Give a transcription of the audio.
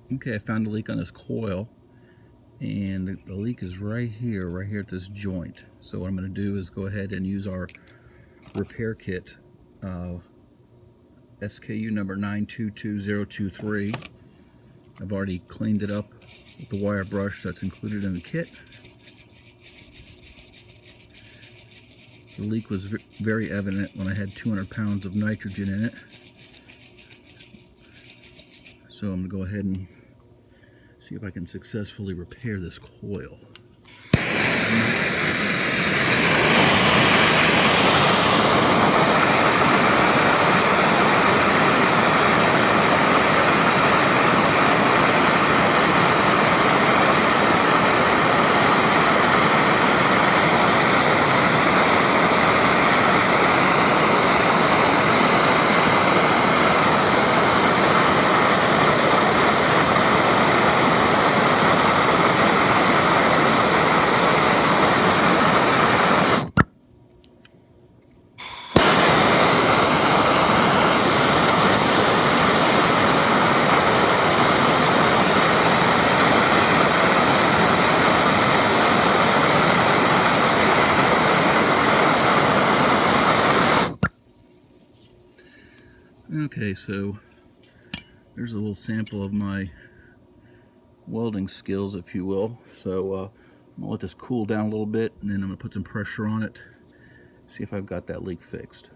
Okay, I found a leak on this coil, and the leak is right here at this joint. So what I'm going to do is go ahead and use our repair kit, SKU number 922023. I've already cleaned it up with the wire brush that's included in the kit. The leak was very evident when I had 200 pounds of nitrogen in it. So I'm going to go ahead and see if I can successfully repair this coil. Okay, so there's a little sample of my welding skills, if you will. So I'm gonna let this cool down a little bit, and then I'm gonna put some pressure on it, see if I've got that leak fixed.